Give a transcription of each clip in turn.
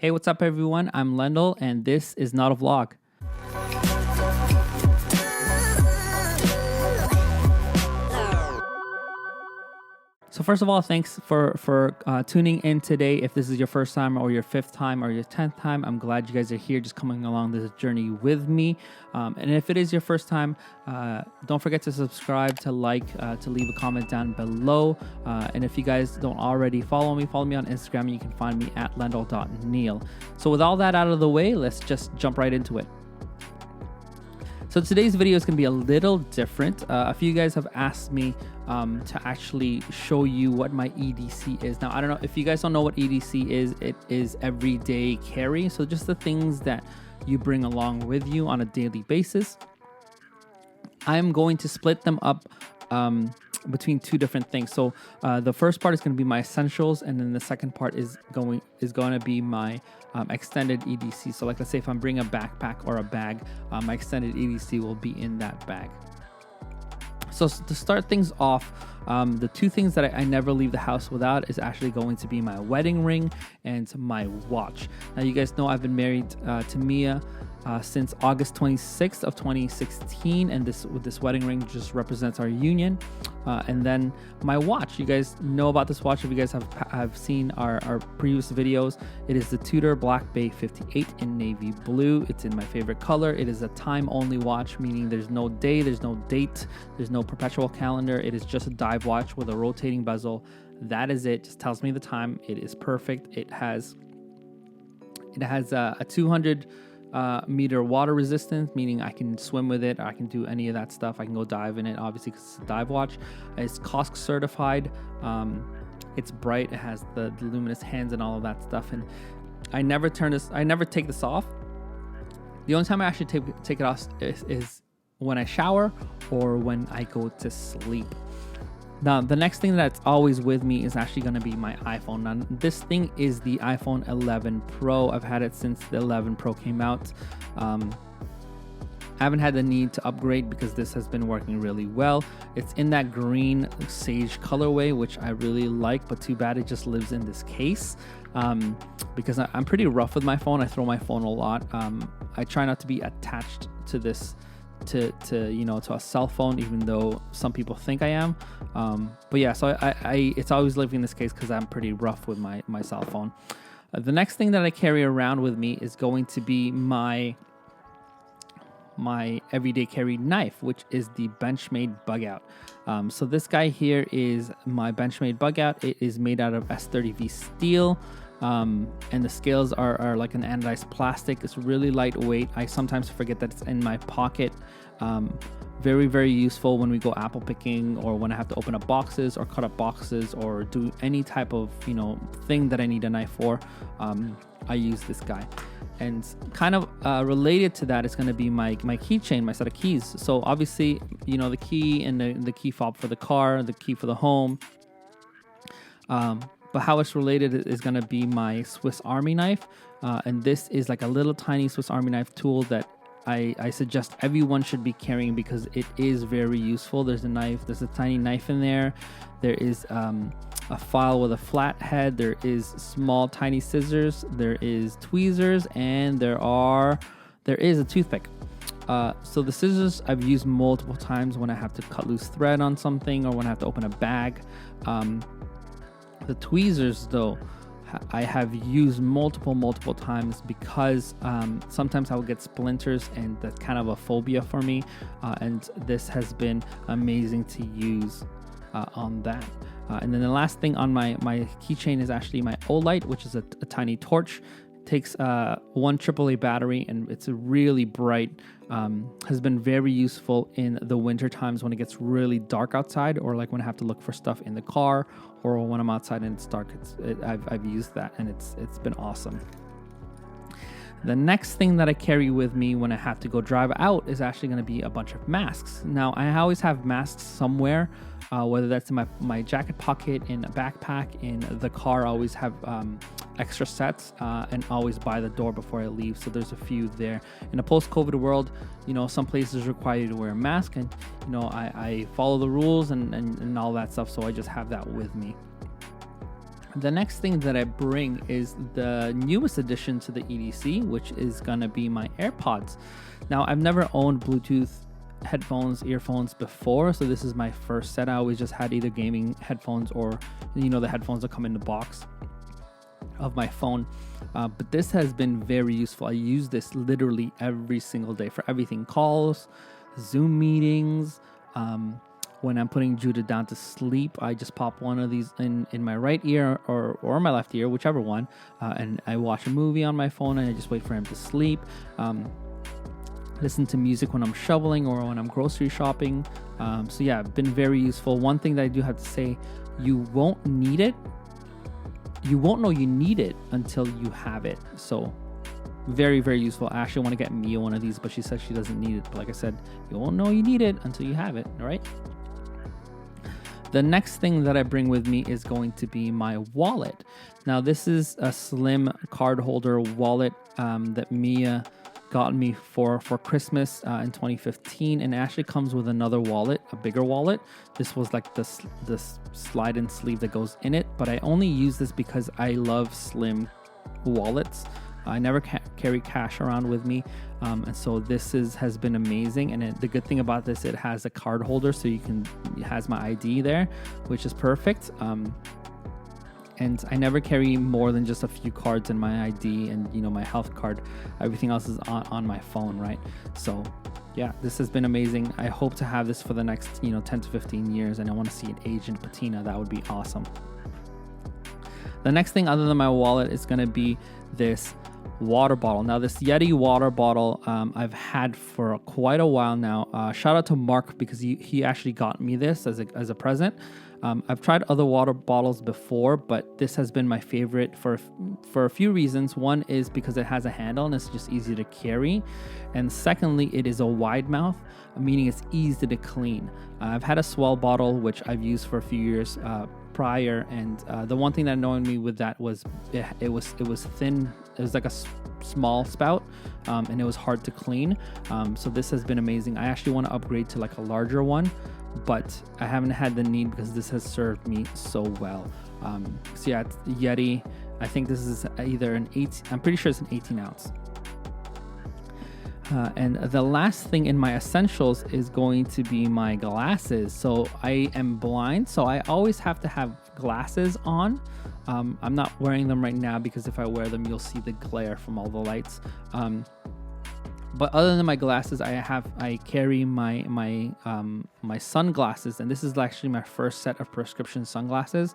Hey, what's up everyone? I'm Lendl and this is not a vlog. So first of all, thanks for tuning in today. If this is your first time or your fifth time or your 10th time, I'm glad you guys are here just coming along this journey with me. And if it is your first time, don't forget to subscribe, to like, to leave a comment down below. And if you guys don't already follow me on Instagram. You can find me at lendl.neil. So with all that out of the way, let's just jump right into it. So today's video is going to be a little different. A few guys have asked me to actually show you what my EDC is. Now, I don't know if you guys don't know what EDC is. It is everyday carry. So just the things that you bring along with you on a daily basis. I'm going to split them up between two different things. So the first part is going to be my essentials, and then the second part is going to be my extended EDC. So like, let's say if I'm bringing a backpack or a bag, my extended EDC will be in that bag. So to start things off, the two things that I never leave the house without is actually going to be my wedding ring and my watch. Now, you guys know I've been married to Mia since August 26th of 2016, and this wedding ring just represents our union. And then my watch, you guys know about this watch if you guys have seen our previous videos. It is the Tudor Black Bay 58 in navy blue. It's in my favorite color. It is a time only watch, meaning there's no day, there's no date, there's no perpetual calendar. It is just a dive watch with a rotating bezel. That is it. Just tells me the time. It is perfect. It has a 200 meter water resistance, meaning I can swim with it. I can do any of that stuff. I can go dive in it, obviously, because it's a dive watch. It's COSC certified. It's bright. It has the luminous hands and all of that stuff. And I never take this off. The only time I actually take it off is when I shower or when I go to sleep. Now, the next thing that's always with me is actually going to be my iPhone. Now, this thing is the iPhone 11 Pro. I've had it since the 11 Pro came out. I haven't had the need to upgrade because this has been working really well. It's in that green sage colorway, which I really like, but too bad it just lives in this case. Because I'm pretty rough with my phone. I throw my phone a lot. I try not to be attached to this to a cell phone, even though some people think I am. But yeah, so I it's always living in this case because I'm pretty rough with my cell phone. The next thing that I carry around with me is going to be my everyday carry knife, which is the Benchmade Bug Out. So this guy here is my Benchmade Bug Out. It is made out of S30V steel. And the scales are like an anodized plastic. It's really lightweight. I sometimes forget that it's in my pocket. Very, very useful when we go apple picking, or when I have to open up boxes or cut up boxes or do any type of thing that I need a knife for. I use this guy. And kind of related to that is going to be my keychain, my set of keys. So obviously, the key and the key fob for the car, the key for the home. But how it's related is going to be my Swiss Army knife. And this is like a little tiny Swiss Army knife tool that I suggest everyone should be carrying because it is very useful. There's a tiny knife in there. There is a file with a flat head. There is small tiny scissors. There is tweezers, and there is a toothpick. So the scissors I've used multiple times when I have to cut loose thread on something or when I have to open a bag. The tweezers, though, I have used multiple times because sometimes I will get splinters, and that's kind of a phobia for me. And this has been amazing to use on that. And then the last thing on my keychain is actually my Olight, which is a tiny torch. Takes one AAA battery, and it's a really bright. Has been very useful in the winter times when it gets really dark outside, or like when I have to look for stuff in the car, or when I'm outside and it's dark. I've used that, and it's been awesome. The next thing that I carry with me when I have to go drive out is actually going to be a bunch of masks. Now, I always have masks somewhere, whether that's in my jacket pocket, in a backpack, in the car. I always have extra sets and always by the door before I leave. So there's a few there. In a post-COVID world, some places require you to wear a mask, and I follow the rules and all that stuff. So I just have that with me. The next thing that I bring is the newest addition to the EDC, which is gonna be my AirPods. Now, I've never owned Bluetooth headphones, earphones before, so this is my first set. I always just had either gaming headphones or, the headphones that come in the box of my phone. But this has been very useful. I use this literally every single day for everything: calls, Zoom meetings. When I'm putting Judah down to sleep, I just pop one of these in my right ear or my left ear, whichever one, and I watch a movie on my phone and I just wait for him to sleep. Listen to music when I'm shoveling or when I'm grocery shopping. So yeah, been very useful. One thing that I do have to say, you won't need it. You won't know you need it until you have it. So very, very useful. I actually want to get Mia one of these, but she says she doesn't need it. But like I said, you won't know you need it until you have it. All right. The next thing that I bring with me is going to be my wallet. Now, this is a slim card holder wallet that Mia got me for Christmas in 2015, and it actually comes with another wallet, a bigger wallet. This was like the slide and sleeve that goes in it, but I only use this because I love slim wallets. I never carry cash around with me, and so this has been amazing. And the good thing about this, it has a card holder, so it has my ID there, which is perfect. And I never carry more than just a few cards in my ID and my health card. Everything else is on my phone, right? So yeah, this has been amazing. I hope to have this for the next 10 to 15 years, and I want to see it age in patina. That would be awesome. The next thing other than my wallet is going to be this water bottle. Now, this Yeti water bottle I've had for quite a while now. Shout out to Mark, because he actually got me this as a present. I've tried other water bottles before, but this has been my favorite for a few reasons. One is because it has a handle and it's just easy to carry. And secondly, it is a wide mouth, meaning it's easy to clean. I've had a Swell bottle, which I've used for a few years prior, and the one thing that annoyed me with that was it was thin. It was like a small spout, and it was hard to clean. So this has been amazing. I actually want to upgrade to like a larger one, but I haven't had the need because this has served me so well. So yeah, it's Yeti. I think this is either an 18. I'm pretty sure it's an 18 ounce. And the last thing in my essentials is going to be my glasses. So I am blind, so I always have to have glasses on. I'm not wearing them right now because if I wear them, you'll see the glare from all the lights. But other than my glasses, I carry my sunglasses, and this is actually my first set of prescription sunglasses.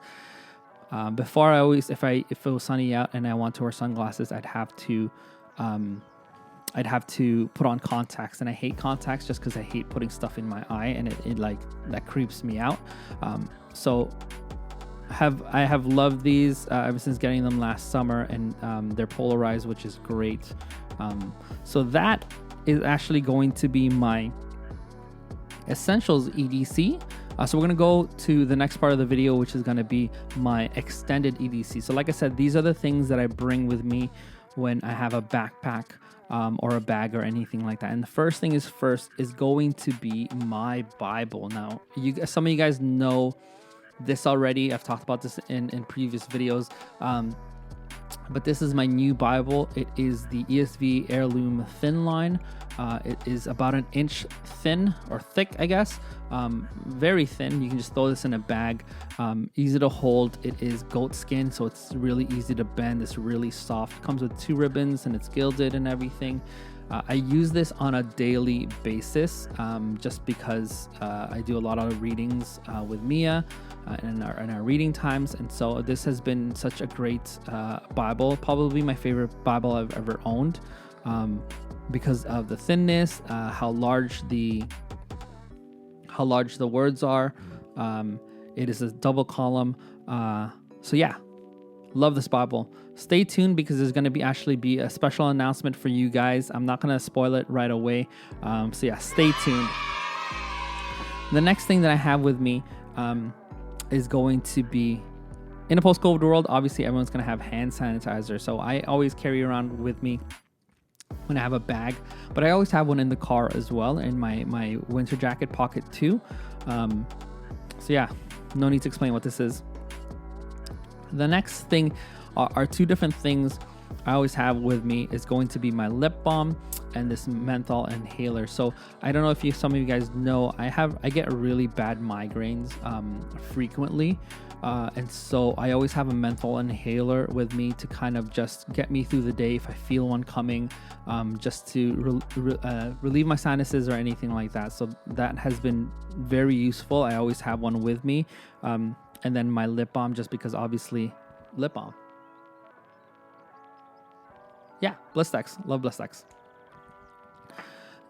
Before, I always, if it was sunny out and I want to wear sunglasses, I'd have to put on contacts, and I hate contacts just because I hate putting stuff in my eye, and it like that creeps me out. So I have loved these ever since getting them last summer, and they're polarized, which is great. So that is actually going to be my essentials EDC. So we're going to go to the next part of the video, which is going to be my extended EDC. So like I said, these are the things that I bring with me when I have a backpack or a bag or anything like that. And the first thing is going to be my Bible. Now, some of you guys know this already. I've talked about this in previous videos. But this is my new Bible. It is the ESV Heirloom Thin Line. It is about an inch thin or thick, I guess. Very thin. You can just throw this in a bag. Easy to hold. It is goat skin, so it's really easy to bend. It's really soft. It comes with 2 ribbons and it's gilded and everything. I use this on a daily basis just because I do a lot of readings with Mia in our reading times. And so this has been such a great Bible, probably my favorite Bible I've ever owned because of the thinness, how large the words are. It is a double column. So yeah, love this Bible. Stay tuned because there's going to actually be a special announcement for you guys. I'm not going to spoil it right away. So yeah, stay tuned. The next thing that I have with me is going to be, in a post-COVID world, obviously everyone's going to have hand sanitizer. So I always carry around with me when I have a bag, but I always have one in the car as well, in my winter jacket pocket too. So yeah, no need to explain what this is. The next thing are two different things I always have with me. Is going to be my lip balm and this menthol inhaler. So I don't know if some of you guys know, I get really bad migraines frequently, and so I always have a menthol inhaler with me to kind of just get me through the day if I feel one coming, just to relieve my sinuses or anything like that. So that has been very useful. I always have one with me, and then my lip balm, just because obviously lip balm. Yeah, Blistex. Love Blistex.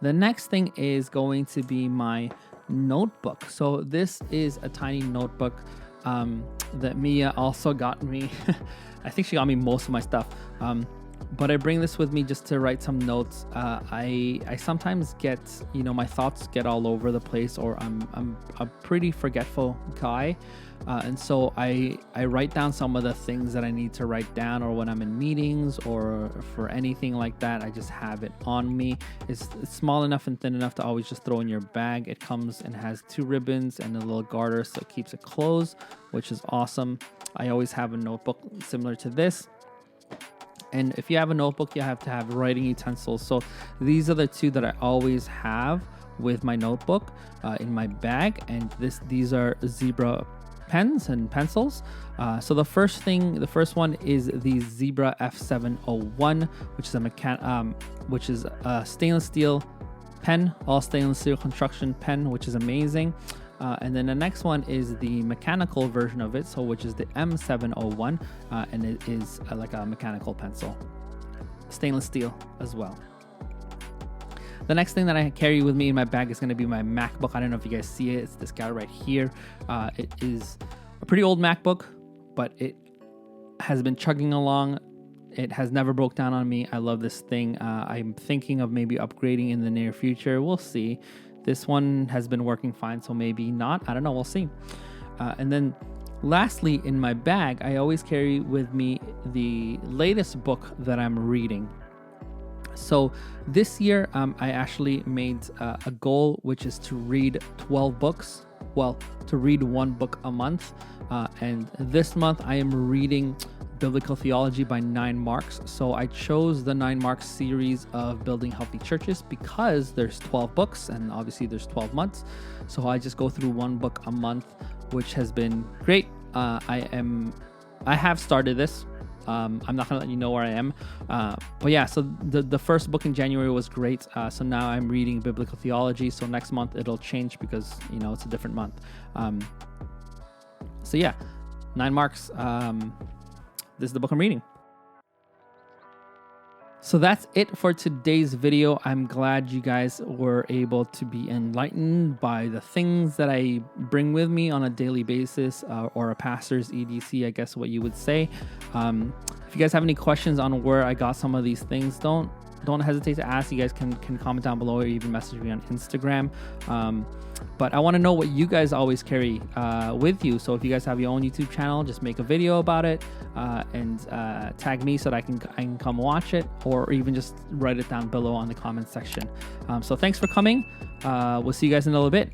The next thing is going to be my notebook. So this is a tiny notebook that Mia also got me. I think she got me most of my stuff. But I bring this with me just to write some notes. I sometimes get, my thoughts get all over the place, or I'm a pretty forgetful guy. And so I write down some of the things that I need to write down, or when I'm in meetings or for anything like that, I just have it on me. It's small enough and thin enough to always just throw in your bag. It comes and has 2 ribbons and a little garter, so it keeps it closed, which is awesome. I always have a notebook similar to this. And if you have a notebook, you have to have writing utensils. So these are the 2 that I always have with my notebook in my bag. And these are Zebra pens and pencils. So the first one is the Zebra F701, which is a stainless steel pen, all stainless steel construction pen, which is amazing. And then the next one is the mechanical version of it, which is the M701, and it is like a mechanical pencil, stainless steel as well. The next thing that I carry with me in my bag is going to be my MacBook. I don't know if you guys see it. It's this guy right here. It is a pretty old MacBook, but it has been chugging along. It has never broke down on me. I love this thing. I'm thinking of maybe upgrading in the near future. We'll see. This one has been working fine, so maybe not. I don't know. We'll see. And then lastly, in my bag, I always carry with me the latest book that I'm reading. So this year, I actually made a goal, which is to read 12 books. Well, to read 1 book a month. And this month, I am reading Biblical Theology by 9 Marks. So I chose the 9 Marks series of Building Healthy Churches because there's 12 books and obviously there's 12 months. So I just go through 1 book a month, which has been great. I have started this. I'm not gonna let you know where I am. But yeah, so the first book in January was great. So now I'm reading Biblical Theology. So next month it'll change because, it's a different month. So yeah, 9 Marks. This is the book I'm reading. So that's it for today's video. I'm glad you guys were able to be enlightened by the things that I bring with me on a daily basis, or a pastor's EDC, I guess what you would say. If you guys have any questions on where I got some of these things, don't hesitate to ask. You guys can comment down below or even message me on Instagram. But I want to know what you guys always carry with you. So if you guys have your own YouTube channel, just make a video about it and tag me so that I can come watch it, or even just write it down below on the comment section. So thanks for coming. We'll see you guys in a little bit.